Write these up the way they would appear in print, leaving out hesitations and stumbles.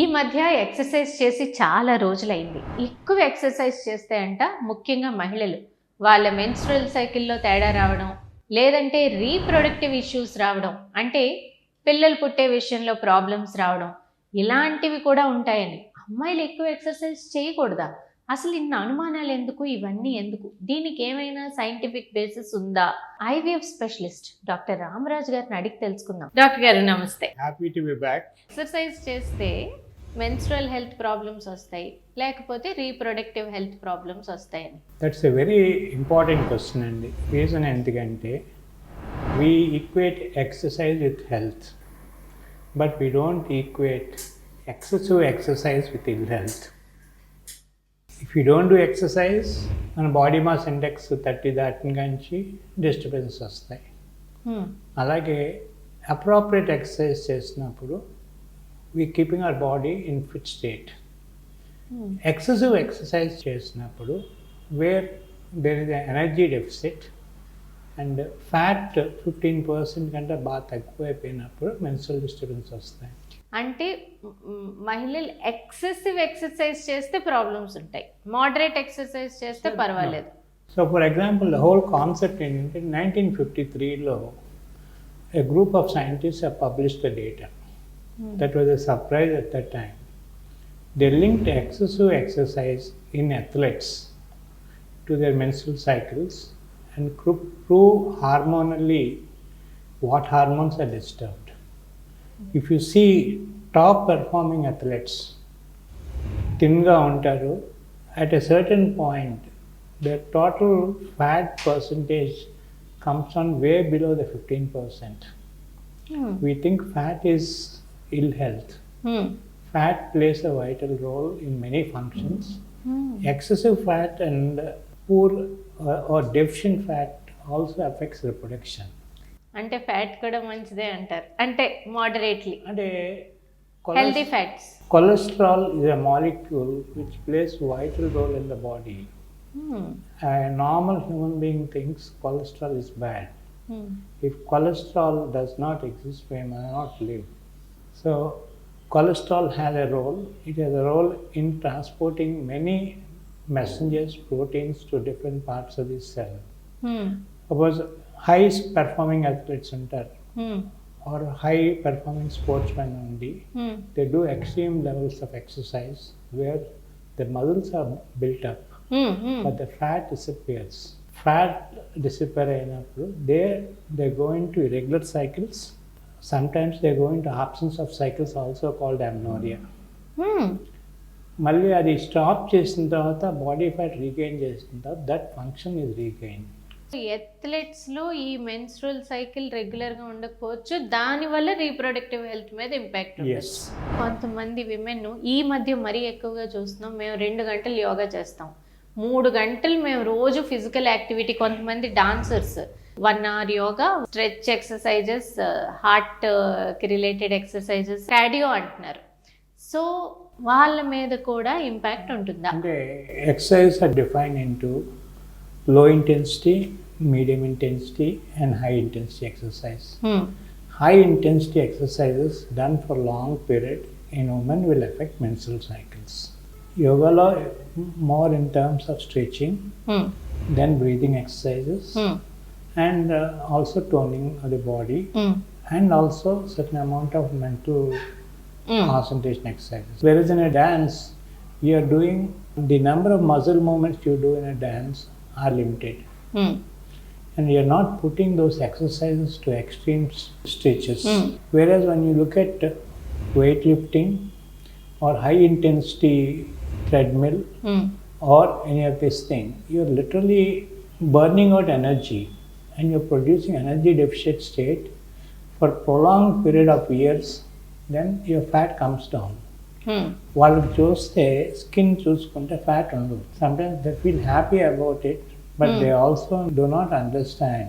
ఈ మధ్య ఎక్సర్సైజ్ చేసి చాలా రోజులైంది. ఎక్కువ ఎక్సర్సైజ్ చేస్తే అంట ముఖ్యంగా మహిళలు వాళ్ళ మెన్స్ట్రువల్ సైకిల్లో తేడా రావడం, లేదంటే రీప్రొడక్టివ్ ఇష్యూస్ రావడం, అంటే పిల్లలు పుట్టే విషయంలో ప్రాబ్లమ్స్ రావడం, ఇలాంటివి కూడా ఉంటాయని. అమ్మాయిలు ఎక్కువ ఎక్సర్సైజ్ చేయకూడదా? అసలు ఇన్ని అనుమానాలు ఎందుకు? ఇవన్నీ ఎందుకు? దీనికి ఏమైనా సైంటిఫిక్ బేసిస్ ఉందా? ఐవీఎఫ్ స్పెషలిస్ట్ డాక్టర్ రామరాజు గారిని అడిగి తెలుసుకుందాం. డాక్టర్ గారు నమస్తే. Happy to be back. Exercise చేస్తే మెన్స్ట్రువల్ హెల్త్ ప్రాబ్లమ్స్ వస్తాయి, లేకపోతే రీప్రొడక్టివ్ హెల్త్ ప్రాబ్లమ్స్ వస్తాయని. That's a very important question అండి. రీజన్ ఎందుకంటే we equate exercise with health, but we don't equate excessive exercise with ill health. If you don't do exercise, మన body mass index 30 దాటిన నుంచి disturbance వస్తాయి. అలాగే appropriate exercise చేసినప్పుడు we keeping our body in fit state. Excessive exercise చేసినప్పుడు where there is an energy deficit and fat 15% కంటే బాగా తక్కువైపోయినప్పుడు menstrual disturbance వస్తాయి. అంటే మహిళలు ఎక్సెసివ్ ఎక్సర్సైజ్ చేస్తే ప్రాబ్లమ్స్ ఉంటాయి, మోడరేట్ ఎక్సర్సైజ్ చేస్తే పర్వాలేదు. So for example the whole concept ఏంటంటే 1953లో a group of scientists have published the data. That was a surprise at that time. They linked excessive exercise in athletes to their menstrual cycles and prove hormonally what hormones are disturbed. If you see top performing athletes, thinga untaru, at a certain point their total fat percentage comes on way below the 15%. We think fat is ill health. Fat plays a vital role in many functions. Excessive fat and poor or deficient fat also affects reproduction. అంటే fat కూడా మంచిదే అంటారు, అంటే moderately. అంటే healthy fats. Cholesterol is a molecule which plays vital role in the body. A normal human being thinks cholesterol is bad. If cholesterol does not exist, we may not live. So cholesterol has a role. It has a role in transporting many messengers, proteins to different parts of the cell. Suppose high performing athletes or high performing sportsmen only, they do extreme levels of exercise where the muscles are built up, but the fat disappears. Fat disappears, they go into irregular cycles. Sometimes they go into absence of cycles, also called amenorrhea. మళ్ళీ అది stop చేసిన తర్వాత body fat regain చేసిన తర్వాత that function is regain. ఎథ్లెట్స్లో ఈ menstrual cycle రెగ్యులర్గా ఉండకపోవచ్చు, దానివల్ల రీప్రొడక్టివ్ హెల్త్ మీద ఇంపాక్ట్ ఉంటుంది. కొంతమంది విమెన్ ఈ మధ్య మరీ ఎక్కువగా చూస్తున్నాం, మేము 2 గంటలు యోగా చేస్తాం, 3 గంటలు మేము రోజు ఫిజికల్ యాక్టివిటీ. కొంతమంది dancers 1 hour yoga, stretch exercises, హార్ట్కి రిలేటెడ్ ఎక్సర్సైజెస్, కార్డియో అంటున్నారు. సో వాళ్ళ మీద కూడా ఇంపాక్ట్ ఉంటుందా? అంటే exercise are define into low intensity, medium intensity and high intensity exercise. High intensity exercises done for long period in women will effect menstrual cycles. యోగాలో more in terms of stretching, then breathing exercises, and also toning of the body, and also certain amount of mental concentration exercises. Whereas in a dance, you are doing the number of muscle movements you do in a dance are limited, and you are not putting those exercises to extreme stretches. Whereas when you look at weightlifting or high intensity treadmill or any of this thing, you are literally burning out energy and you're producing energy deficit state for prolonged period of years, then your fat comes down. వాళ్ళకి చూస్తే skin చూసుకుంటే fat ఉండదు. sometimes they feel happy about it, but they also do not understand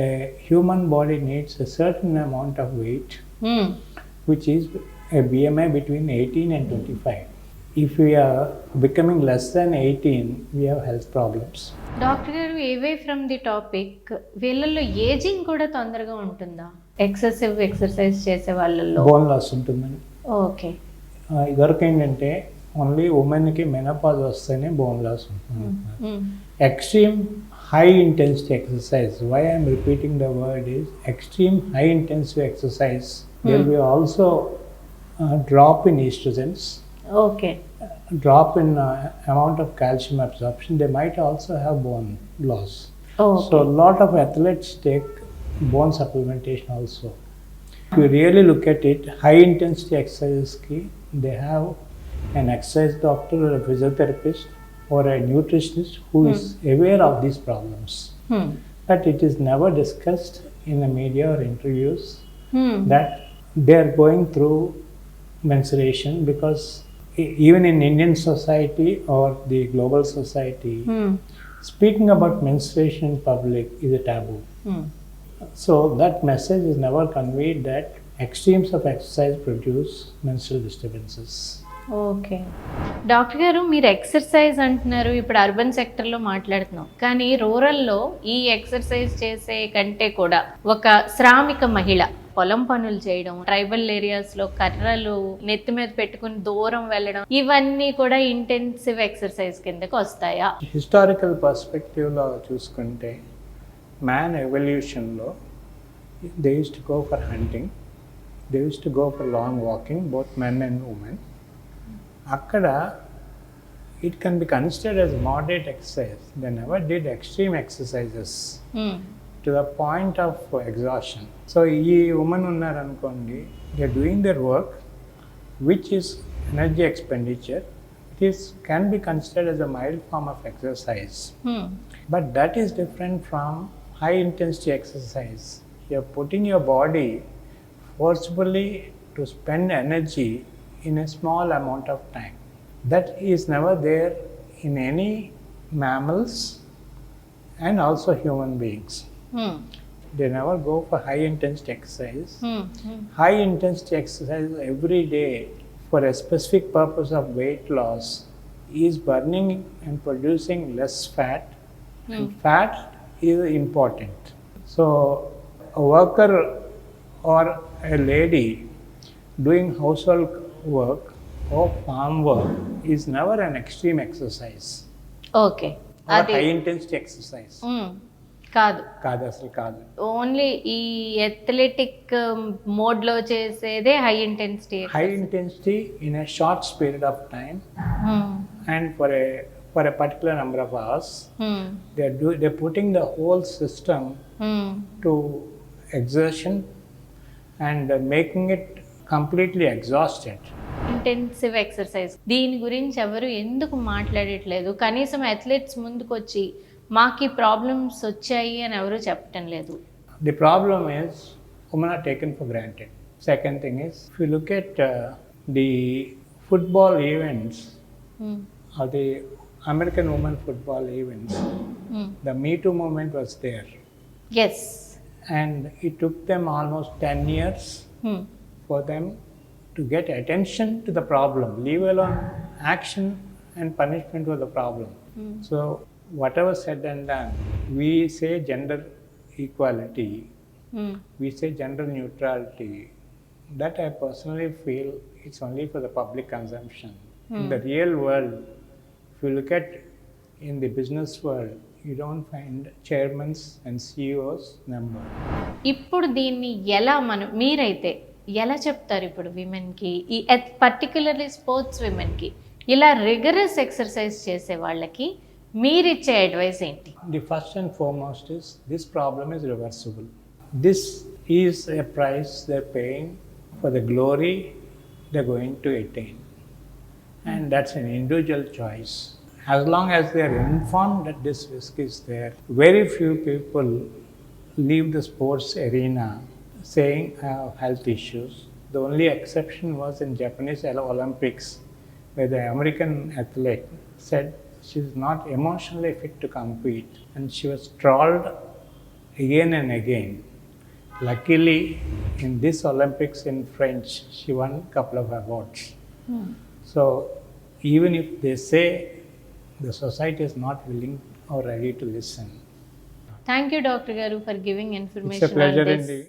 a human body needs a certain amount of weight, which is a BMI between 18 and 25. If we are becoming less than 18, we have health problems. Doctor గారు, away from the topic, వీళ్ళల్లో ageing కూడా తొందరగా ఉంటుందా? Excessive exercise చేసే వాళ్ళల్లో bone loss ఉంటుందని. Okay. ఇదివరకు ఏంటంటే ఓన్లీ ఉమెన్కి మెనోపాజ్ వస్తేనే బోన్ లాస్ ఉంటుంది. Extreme high intensity exercise, why I'm repeating the word is extreme high intensity exercise, there will be also drop in estrogens, okay, drop in amount of calcium absorption. They might also have bone loss. So a lot of athletes take bone supplementation also. If you really look at it, high intensity exercises ki they have an exercise doctor or a physiotherapist or a nutritionist who is aware of these problems. But it is never discussed in the media or interviews that they are going through menstruation, because even in Indian society or the global society, speaking about menstruation in public is a taboo. So that message is never conveyed that extremes of exercise produce menstrual disturbances. Okay doctor గారు, మీరు exercise అంటున్నారు, ఇప్పుడు urban సెక్టర్లో మాట్లాడుతున్నాం, కానీ రూరల్లో ఈ exercise చేసే కంటే కూడా ఒక శ్రామిక మహిళ పొలం పనులు చేయడం, ట్రైబల్ ఏరియాస్లో కర్రలు నెత్తి మీద పెట్టుకుని దూరం వెళ్ళడం, ఇవన్నీ కూడా ఇంటెన్సివ్ ఎక్సర్సైజ్ కిందకి వస్తాయా? హిస్టారికల్ పర్స్పెక్టివ్లో చూసుకుంటే మ్యాన్ ఎవల్యూషన్లో they use to go for hunting, they use to go for long walking, both men and women. అక్కడ it can be considered as moderate exercise. They never did extreme exercises to the point of exhaustion. So ఈ women ఉన్నారనుకోండి, they are doing their work which is energy expenditure. It can be considered as a mild form of exercise. But that is different from high intensity exercise. You are putting your body forcibly to spend energy in a small amount of time. That is never there in any mammals and also human beings. They never go for high intensity exercise. High intensity exercise every day for a specific purpose of weight loss is burning and producing less fat, and fat is important. So a worker or a lady doing household work or farm work is never an extreme exercise. Okay, Or అది high intensity exercise. కాదు, కాదు, అసలు కాదు. Only ఈ athletic మోడ్లో చేసేదే high intensity. High intensity in a short period of time and for a particular number of hours. They're putting the whole system to exertion and making it completely exhausted. Intensive exercise దీని గురించి ఎవరు ఎందుకు మాట్లాడట్లేదు? కనీసం athletes ముందుకు వచ్చి మాకు ఈ ప్రాబ్లమ్స్ వచ్చాయి అని ఎవరు చెప్పటం లేదు. The problem is women are taken for granted. Second thing is, if you look at the football events or the American women football events, the Me Too movement was there. Yes. And it took them almost 10 years for them to get attention to the problem, leave alone action and punishment was the problem. So whatever said and done, we say gender equality, we say gender neutrality. That I personally feel it's only for the public consumption. In the real world, if you look at in the business world, you don't find chairmen and CEOs number. ఇప్పుడు దీన్ని ఎలా మీరైతే ఎలా చెప్తారు ఇప్పుడు విమెన్కి, ఈ particularly sports విమెన్కి ఇలా rigorous exercise చేసే వాళ్ళకి మీరిచ్చే అడ్వైస్ ఏంటి? The first and foremost is this problem is reversible. This is a price they're paying for the glory they're going to attain. And that's an individual choice. As long as they are informed that this risk is there, very few people leave the sports arena saying I have health issues. The only exception was in Japanese Olympics, where the American athlete said she is not emotionally fit to compete, and she was trolled again and again. Luckily, in this Olympics in French, she won a couple of awards. So even if they say, the society is not willing or ready to listen. Thank you, Dr. Garu, for giving information. It's a pleasure on this. indeed.